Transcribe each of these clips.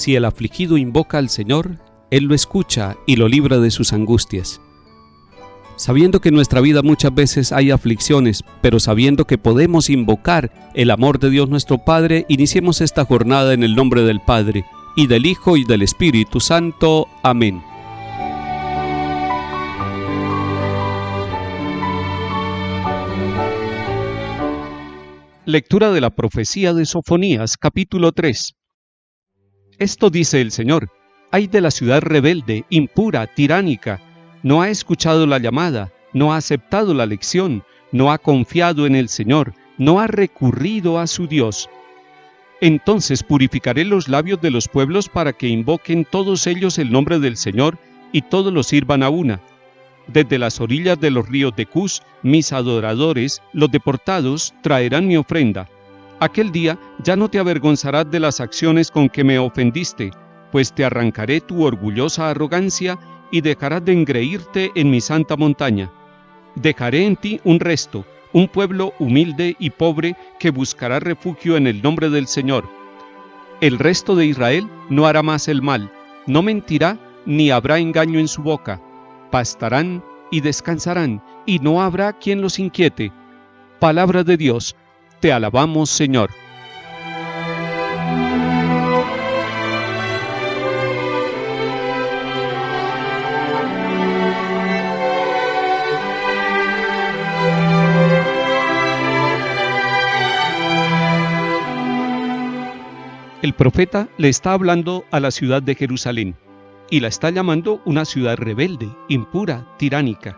Si el afligido invoca al Señor, Él lo escucha y lo libra de sus angustias. Sabiendo que en nuestra vida muchas veces hay aflicciones, pero sabiendo que podemos invocar el amor de Dios nuestro Padre, iniciemos esta jornada en el nombre del Padre, y del Hijo y del Espíritu Santo. Amén. Lectura de la profecía de Sofonías, capítulo 3. Esto dice el Señor: ay de la ciudad rebelde, impura, tiránica. No ha escuchado la llamada, no ha aceptado la lección, no ha confiado en el Señor, no ha recurrido a su Dios. Entonces purificaré los labios de los pueblos para que invoquen todos ellos el nombre del Señor y todos lo sirvan a una. Desde las orillas de los ríos de Cus, mis adoradores, los deportados, traerán mi ofrenda. Aquel día ya no te avergonzarás de las acciones con que me ofendiste, pues te arrancaré tu orgullosa arrogancia y dejarás de engreírte en mi santa montaña. Dejaré en ti un resto, un pueblo humilde y pobre que buscará refugio en el nombre del Señor. El resto de Israel no hará más el mal, no mentirá ni habrá engaño en su boca. Pastarán y descansarán, y no habrá quien los inquiete. Palabra de Dios, te alabamos, Señor. El profeta le está hablando a la ciudad de Jerusalén, y la está llamando una ciudad rebelde, impura, tiránica.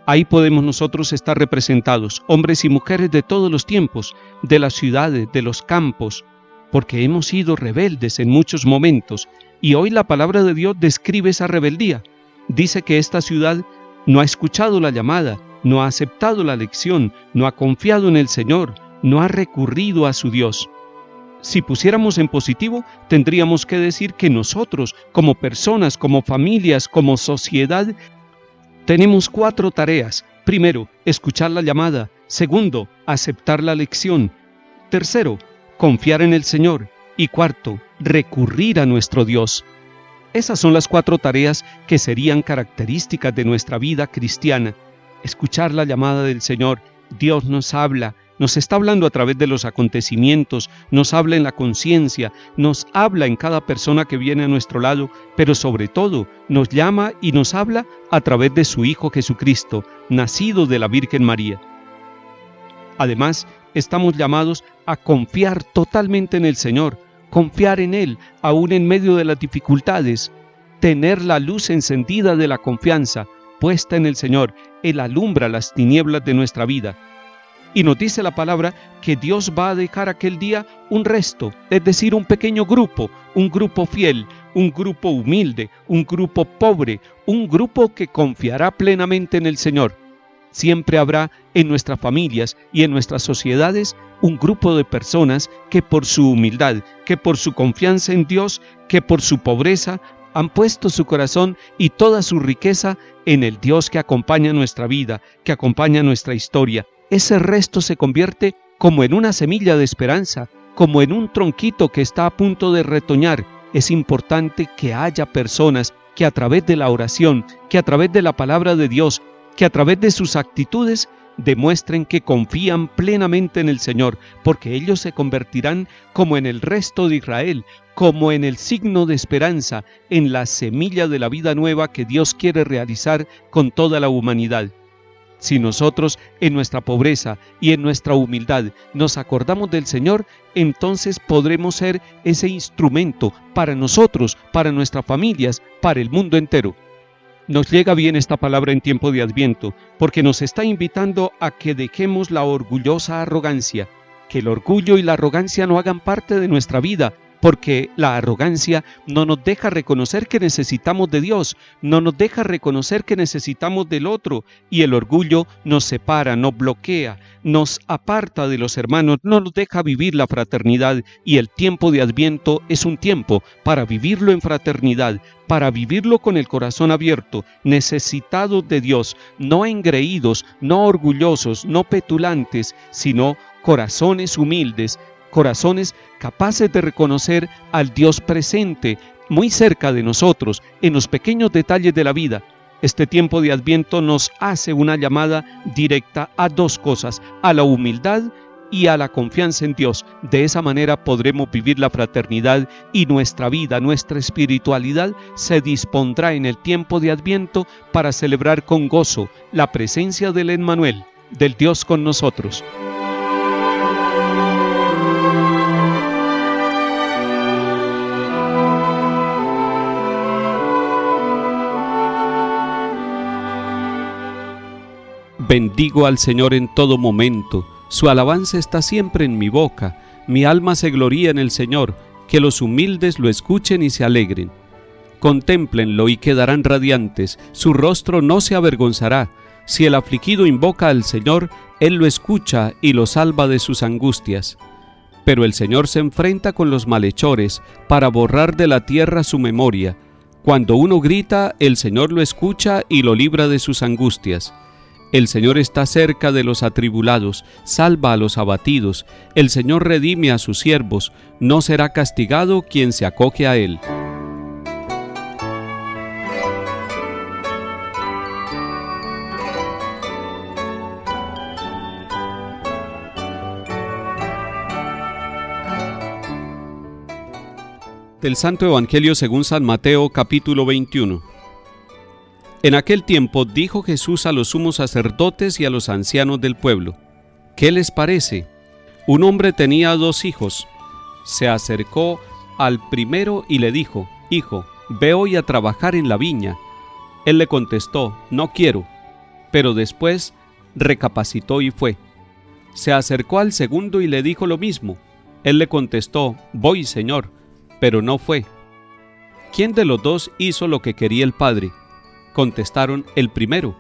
Ahí podemos nosotros estar representados, hombres y mujeres de todos los tiempos, de las ciudades, de los campos, porque hemos sido rebeldes en muchos momentos, y hoy la palabra de Dios describe esa rebeldía. Dice que esta ciudad no ha escuchado la llamada, no ha aceptado la lección, no ha confiado en el Señor, no ha recurrido a su Dios. Si pusiéramos en positivo, tendríamos que decir que nosotros, como personas, como familias, como sociedad, tenemos 4 tareas. Primero, escuchar la llamada. Segundo, aceptar la lección. Tercero, confiar en el Señor. Y cuarto, recurrir a nuestro Dios. Esas son las 4 tareas que serían características de nuestra vida cristiana. Escuchar la llamada del Señor. Dios nos habla. Nos está hablando a través de los acontecimientos, nos habla en la conciencia, nos habla en cada persona que viene a nuestro lado, pero sobre todo nos llama y nos habla a través de su Hijo Jesucristo, nacido de la Virgen María. Además, estamos llamados a confiar totalmente en el Señor, confiar en Él, aún en medio de las dificultades, tener la luz encendida de la confianza puesta en el Señor. Él alumbra las tinieblas de nuestra vida. Y nos dice la palabra que Dios va a dejar aquel día un resto, es decir, un pequeño grupo, un grupo fiel, un grupo humilde, un grupo pobre, un grupo que confiará plenamente en el Señor. Siempre habrá en nuestras familias y en nuestras sociedades un grupo de personas que por su humildad, que por su confianza en Dios, que por su pobreza, han puesto su corazón y toda su riqueza en el Dios que acompaña nuestra vida, que acompaña nuestra historia. Ese resto se convierte como en una semilla de esperanza, como en un tronquito que está a punto de retoñar. Es importante que haya personas que a través de la oración, que a través de la palabra de Dios, que a través de sus actitudes demuestren que confían plenamente en el Señor, porque ellos se convertirán como en el resto de Israel, como en el signo de esperanza, en la semilla de la vida nueva que Dios quiere realizar con toda la humanidad. Si nosotros en nuestra pobreza y en nuestra humildad nos acordamos del Señor, entonces podremos ser ese instrumento para nosotros, para nuestras familias, para el mundo entero. Nos llega bien esta palabra en tiempo de Adviento, porque nos está invitando a que dejemos la orgullosa arrogancia, que el orgullo y la arrogancia no hagan parte de nuestra vida, porque la arrogancia no nos deja reconocer que necesitamos de Dios, no nos deja reconocer que necesitamos del otro, y el orgullo nos separa, nos bloquea, nos aparta de los hermanos, no nos deja vivir la fraternidad, y el tiempo de Adviento es un tiempo para vivirlo en fraternidad, para vivirlo con el corazón abierto, necesitados de Dios, no engreídos, no orgullosos, no petulantes, sino corazones humildes, corazones capaces de reconocer al Dios presente, muy cerca de nosotros, en los pequeños detalles de la vida. Este tiempo de Adviento nos hace una llamada directa a dos cosas: a la humildad y a la confianza en Dios. De esa manera podremos vivir la fraternidad y nuestra vida, nuestra espiritualidad se dispondrá en el tiempo de Adviento para celebrar con gozo la presencia del Emmanuel, del Dios con nosotros. Bendigo al Señor en todo momento, su alabanza está siempre en mi boca. Mi alma se gloría en el Señor, que los humildes lo escuchen y se alegren. Contémplenlo y quedarán radiantes, su rostro no se avergonzará. Si el afligido invoca al Señor, Él lo escucha y lo salva de sus angustias. Pero el Señor se enfrenta con los malhechores para borrar de la tierra su memoria. Cuando uno grita, el Señor lo escucha y lo libra de sus angustias. El Señor está cerca de los atribulados, salva a los abatidos. El Señor redime a sus siervos, no será castigado quien se acoge a Él. Del Santo Evangelio según San Mateo, capítulo 21. En aquel tiempo dijo Jesús a los sumos sacerdotes y a los ancianos del pueblo: ¿Qué les parece? Un hombre tenía 2 hijos. Se acercó al primero y le dijo: Hijo, ve hoy a trabajar en la viña. Él le contestó: No quiero. Pero después recapacitó y fue. Se acercó al segundo y le dijo lo mismo. Él le contestó: Voy, Señor. Pero no fue. ¿Quién de los 2 hizo lo que quería el Padre? Contestaron: el primero.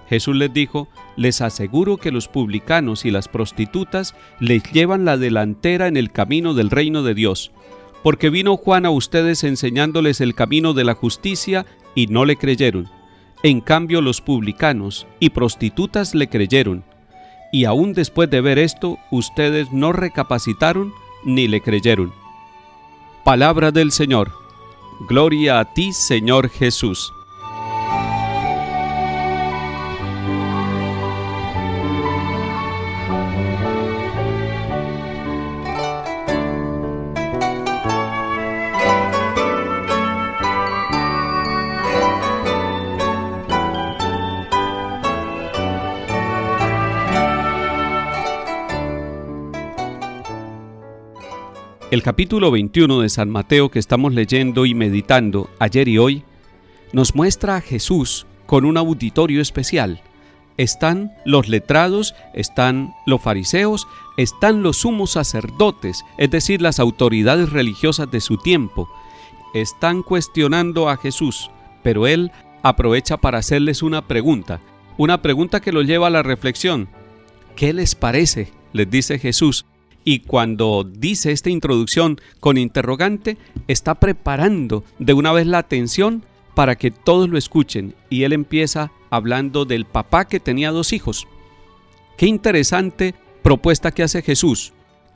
Jesús les dijo: les aseguro que los publicanos y las prostitutas les llevan la delantera en el camino del reino de Dios, porque vino Juan a ustedes enseñándoles el camino de la justicia y no le creyeron. En cambio, los publicanos y prostitutas le creyeron, y aún después de ver esto, ustedes no recapacitaron ni le creyeron. Palabra del Señor. Gloria a ti, Señor Jesús. El capítulo 21 de San Mateo que estamos leyendo y meditando ayer y hoy nos muestra a Jesús con un auditorio especial. Están los letrados, están los fariseos, están los sumos sacerdotes, es decir, las autoridades religiosas de su tiempo. Están cuestionando a Jesús, pero Él aprovecha para hacerles una pregunta que los lleva a la reflexión. ¿Qué les parece?, les dice Jesús. Y cuando dice esta introducción con interrogante, está preparando de una vez la atención para que todos lo escuchen. Y él empieza hablando del papá que tenía 2 hijos. Qué interesante propuesta que hace Jesús.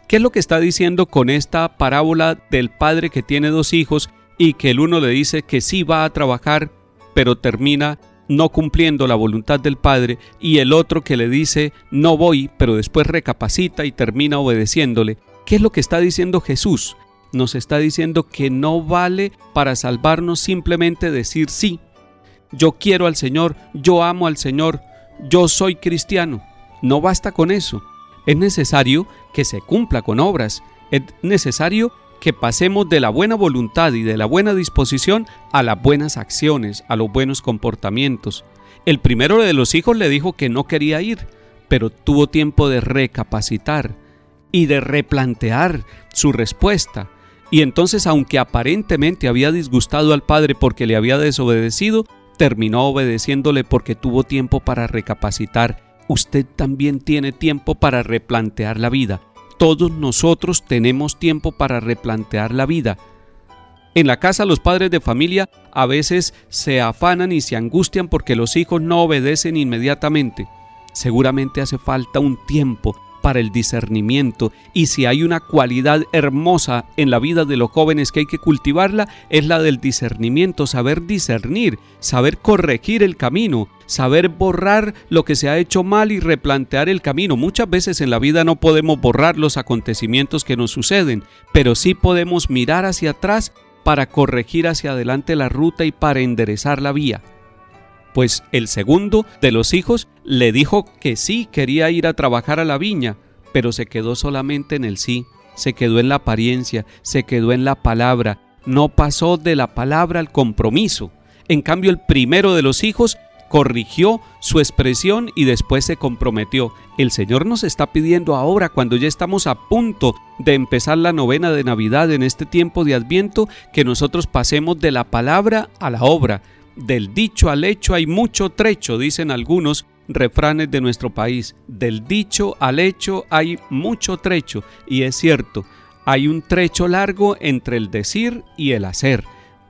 ¿Qué es lo que está diciendo con esta parábola del padre que tiene 2 hijos y que el uno le dice que sí va a trabajar, pero termina no cumpliendo la voluntad del Padre, y el otro que le dice no voy, pero después recapacita y termina obedeciéndole? ¿Qué es lo que está diciendo Jesús? Nos está diciendo que no vale para salvarnos simplemente decir sí. Yo quiero al Señor, yo amo al Señor, yo soy cristiano. No basta con eso. Es necesario que se cumpla con obras. Es necesario que pasemos de la buena voluntad y de la buena disposición a las buenas acciones, a los buenos comportamientos. El primero de los hijos le dijo que no quería ir, pero tuvo tiempo de recapacitar y de replantear su respuesta. Y entonces, aunque aparentemente había disgustado al padre porque le había desobedecido, terminó obedeciéndole porque tuvo tiempo para recapacitar. Usted también tiene tiempo para replantear la vida. Todos nosotros tenemos tiempo para replantear la vida. En la casa los padres de familia a veces se afanan y se angustian porque los hijos no obedecen inmediatamente. Seguramente hace falta un tiempo para el discernimiento. Y si hay una cualidad hermosa en la vida de los jóvenes que hay que cultivarla, es la del discernimiento, saber discernir, saber corregir el camino, saber borrar lo que se ha hecho mal y replantear el camino. Muchas veces en la vida no podemos borrar los acontecimientos que nos suceden, pero sí podemos mirar hacia atrás para corregir hacia adelante la ruta y para enderezar la vía. Pues el segundo de los hijos le dijo que sí quería ir a trabajar a la viña, pero se quedó solamente en el sí, se quedó en la apariencia, se quedó en la palabra, no pasó de la palabra al compromiso. En cambio, el primero de los hijos corrigió su expresión y después se comprometió. El Señor nos está pidiendo ahora, cuando ya estamos a punto de empezar la novena de Navidad en este tiempo de Adviento, que nosotros pasemos de la palabra a la obra. Del dicho al hecho hay mucho trecho, dicen algunos refranes de nuestro país. Del dicho al hecho hay mucho trecho, y es cierto, hay un trecho largo entre el decir y el hacer.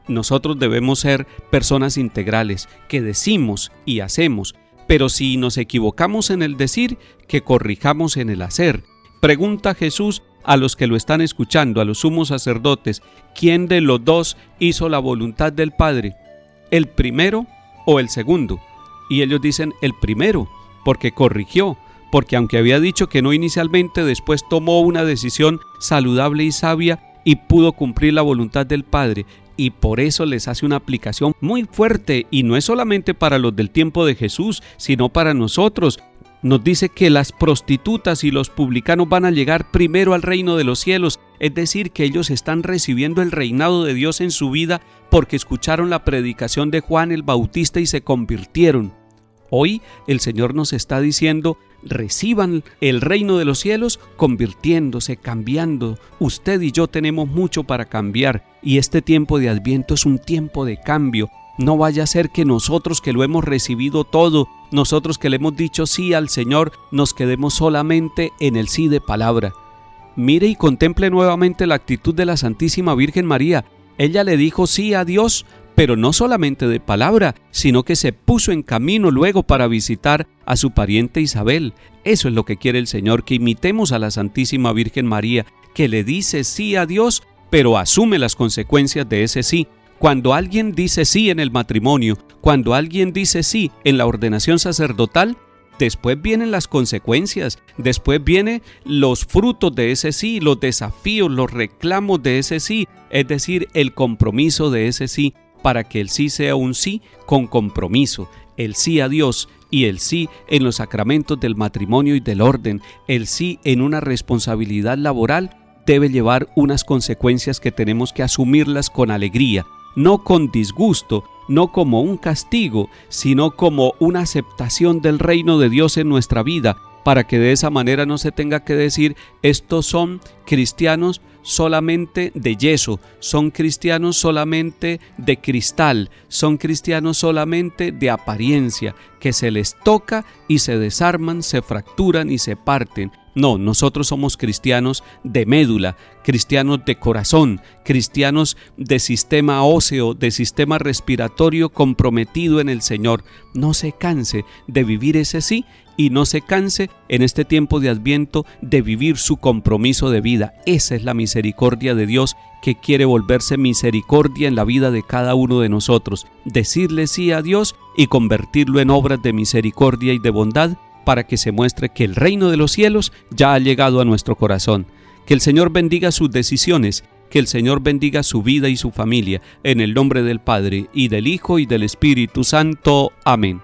Nosotros debemos ser personas integrales, que decimos y hacemos, pero si nos equivocamos en el decir, que corrijamos en el hacer. Pregunta Jesús a los que lo están escuchando, a los sumos sacerdotes: ¿quién de los dos hizo la voluntad del Padre? ¿El primero o el segundo? Y ellos dicen el primero, porque corrigió, porque aunque había dicho que no inicialmente, después tomó una decisión saludable y sabia y pudo cumplir la voluntad del Padre. Y por eso les hace una aplicación muy fuerte, y no es solamente para los del tiempo de Jesús, sino para nosotros. Nos dice que las prostitutas y los publicanos van a llegar primero al reino de los cielos, es decir, que ellos están recibiendo el reinado de Dios en su vida porque escucharon la predicación de Juan el Bautista y se convirtieron. Hoy el Señor nos está diciendo: reciban el reino de los cielos convirtiéndose, cambiando. Usted y yo tenemos mucho para cambiar, y este tiempo de Adviento es un tiempo de cambio. No vaya a ser que nosotros, que lo hemos recibido todo, nosotros que le hemos dicho sí al Señor, nos quedemos solamente en el sí de palabra. Mire y contemple nuevamente la actitud de la Santísima Virgen María. Ella le dijo sí a Dios, pero no solamente de palabra, sino que se puso en camino luego para visitar a su pariente Isabel. Eso es lo que quiere el Señor, que imitemos a la Santísima Virgen María, que le dice sí a Dios, pero asume las consecuencias de ese sí. Cuando alguien dice sí en el matrimonio, cuando alguien dice sí en la ordenación sacerdotal, después vienen las consecuencias, después vienen los frutos de ese sí, los desafíos, los reclamos de ese sí, es decir, el compromiso de ese sí, para que el sí sea un sí con compromiso, el sí a Dios y el sí en los sacramentos del matrimonio y del orden, el sí en una responsabilidad laboral, debe llevar unas consecuencias que tenemos que asumirlas con alegría, no con disgusto, no como un castigo, sino como una aceptación del reino de Dios en nuestra vida, para que de esa manera no se tenga que decir: estos son cristianos solamente de yeso, son cristianos solamente de cristal, son cristianos solamente de apariencia, que se les toca y se desarman, se fracturan y se parten. No, nosotros somos cristianos de médula, cristianos de corazón, cristianos de sistema óseo, de sistema respiratorio comprometido en el Señor. No se canse de vivir ese sí y no se canse en este tiempo de Adviento de vivir su compromiso de vida. Esa es la misericordia de Dios, que quiere volverse misericordia en la vida de cada uno de nosotros. Decirle sí a Dios y convertirlo en obras de misericordia y de bondad, para que se muestre que el reino de los cielos ya ha llegado a nuestro corazón. Que el Señor bendiga sus decisiones, que el Señor bendiga su vida y su familia, en el nombre del Padre, y del Hijo, y del Espíritu Santo. Amén.